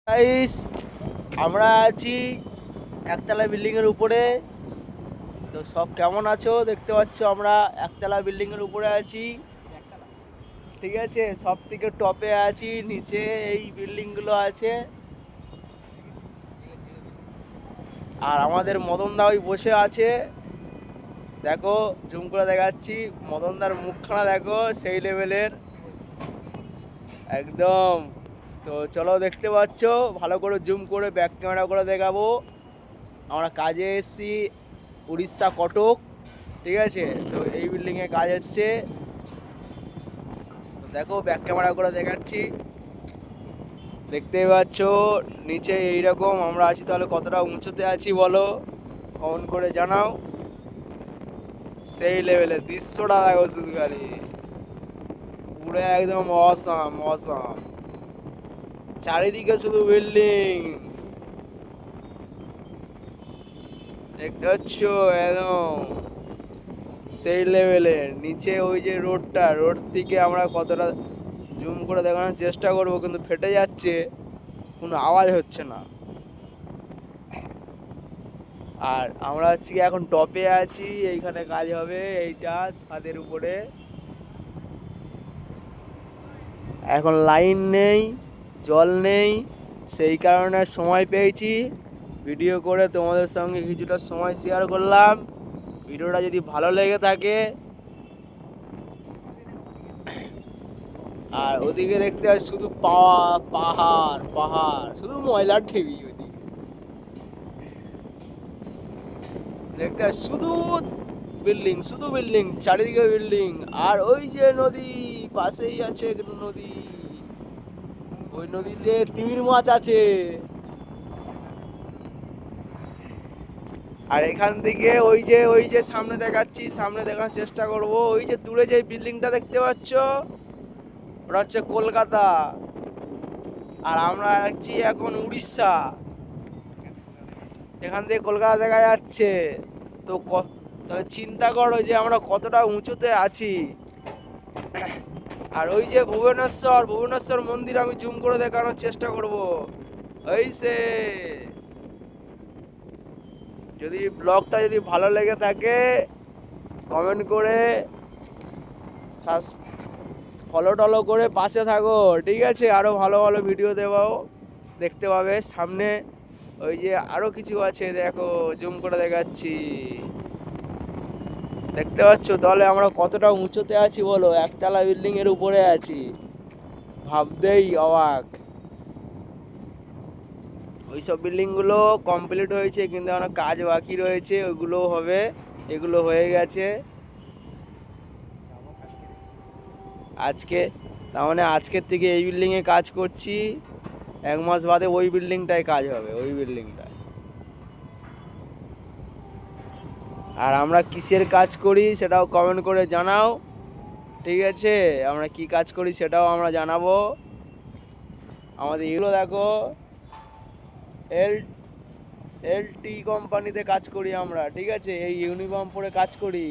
Guys, আমরা আছি একতলা বিল্ডিং এর উপরে। তো সব কেমন আছো? দেখতে পাচ্ছ আমরা একতলা বিল্ডিং এর উপরে আছি, ঠিক আছে। সব থেকে টপে আছি, নিচে এই বিল্ডিং গুলো আছে। আর আমাদের মদন দা ওই বসে আছে, দেখো জুম করে দেখাচ্ছি। মদন দার মুখখানা দেখো, সেই লেভেলের একদম। তো চলো, দেখতে পাচ্ছ, ভালো করে জুম করে ব্যাক ক্যামেরা করে দেখাবো। আমরা কাজে এসেছি উড়িষ্যা কটক, ঠিক আছে। তো এই বিল্ডিংয়ে কাজ হচ্ছে, তো দেখো ব্যাক ক্যামেরা করে দেখাচ্ছি। দেখতেই পাচ্ছ নিচে এইরকম আমরা আছি। তাহলে কতটা উঁচুতে আছি বলো, কমেন্ট করে জানাও। সেই লেভেলের দৃশ্যটা দেখো শুধু খালি, পুরো একদম অসাম অসাম। চারিদিকে শুধু বিল্ডিং, দেখতে পাচ্ছ একদম সেই লেভেলের। নিচে ওই যে রোডটা, রোড থেকে আমরা কতটা জুম করে দেখানোর চেষ্টা করবো, কিন্তু ফেটে যাচ্ছে, কোনো আওয়াজ হচ্ছে না। আর আমরা হচ্ছে কি এখন টপে আছি, এইখানে কাজ হবে, এইটা ছাদের উপরে। এখন লাইন নেই, জল নেই, সেই কারণে সময় পেয়েছি ভিডিও করে তোমাদের সঙ্গে কিছুটা সময় শেয়ার করলাম। ভিডিওটা যদি ভালো লেগে থাকে, আর ওদিকে দেখতে হয় শুধু পাহাড় পাহাড়, শুধু ময়লার ঢেবি ওদিকে দেখতে হয়, শুধু বিল্ডিং, শুধু বিল্ডিং, চারিদিকে বিল্ডিং। আর ওই যে নদী, পাশেই আছে নদী, ওই নদীতে তিমির মাছ আছে। আর এখান থেকে ওই যে সামনে দেখাচ্ছি, সামনে দেখার চেষ্টা করব। ওই যে দূরে যে বিল্ডিংটা দেখতে পাচ্ছ, ওটা হচ্ছে কলকাতা। আর আমরা আছি এখন উড়িষ্যা, এখান থেকে কলকাতা দেখা যাচ্ছে। তো তাহলে চিন্তা করো যে আমরা কতটা উঁচুতে আছি। আর ওই যে ভুবনেশ্বর মন্দির আমি জুম করে দেখানোর চেষ্টা করব। ওই সে, যদি ব্লগটা যদি ভালো লেগে থাকে, কমেন্ট করে ফলো টলো করে পাশে থাকো, ঠিক আছে। আরও ভালো ভালো ভিডিও দেবো, দেখতে পাবে সামনে। ওই যে আরও কিছু আছে, দেখো জুম করে দেখাচ্ছি, দেখতে পাচ্ছ। তাহলে আমরা কতটা উঁচুতে আছি বলো, একতলা বিল্ডিং এর উপরে আছি, ভাবতেই অবাক। ওইসব বিল্ডিংগুলো কমপ্লিট হয়েছে, কিন্তু এখন কাজ বাকি রয়েছে, ওইগুলো হবে। এগুলো হয়ে গেছে আজকে। তার মানে আজকের থেকে এই বিল্ডিংয়ে কাজ করছি, 1 মাস বাদে ওই বিল্ডিংটায় কাজ হবে, ওই বিল্ডিংটায়। আর আমরা কিসের কাজ করি সেটাও কমেন্ট করে জানাও, ঠিক আছে। আমরা কি কাজ করি সেটাও আমরা জানাবো। আমাদের এগুলো দেখো, এল এলটি কোম্পানিতে কাজ করি আমরা, ঠিক আছে। এই ইউনিফর্ম পরে কাজ করি।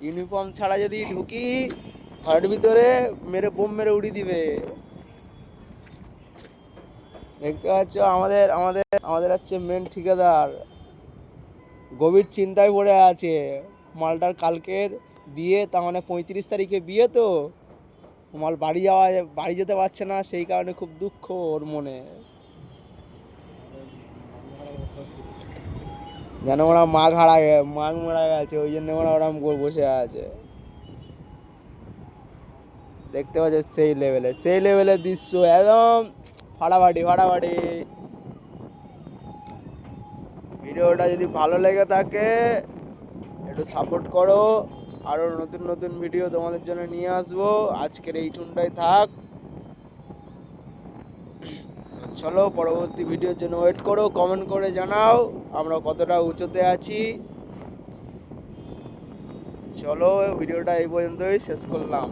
ইউনিফর্ম ছাড়া যদি ঢুকি ঘরের ভিতরে, বোম মেরে উড়িয়ে দিবে। দেখতে পাচ্ছ আমাদের আমাদের আমাদের হচ্ছে মেন ঠিকাদার গভীর চিন্তায় পড়ে আছে। মালটার কালকের বিয়ে, তার মানে 35 তারিখে বিয়ে। তো মাল বাড়ি যেতে পারছে না, সেই কারণে খুব দুঃখ ওর মনে। যেন ওরা মাঘ মারা গেছে, ওই জন্য ওরা ওরম করে বসে আছে। দেখতে পাচ্ছ সেই লেভেলের দৃশ্য, একদম ফাটাফাটি ফাটাফাটি। ভিডিওটা যদি ভালো লেগে থাকে একটু সাপোর্ট করো, আরও নতুন নতুন ভিডিও তোমাদের জন্য নিয়ে আসবো। আজকের এই টুনটাই থাক, চলো পরবর্তী ভিডিওর জন্য ওয়েট করো। কমেন্ট করে জানাও আমরা কতটা উঁচুতে আছি। চলো ভিডিওটা এই পর্যন্তই শেষ করলাম।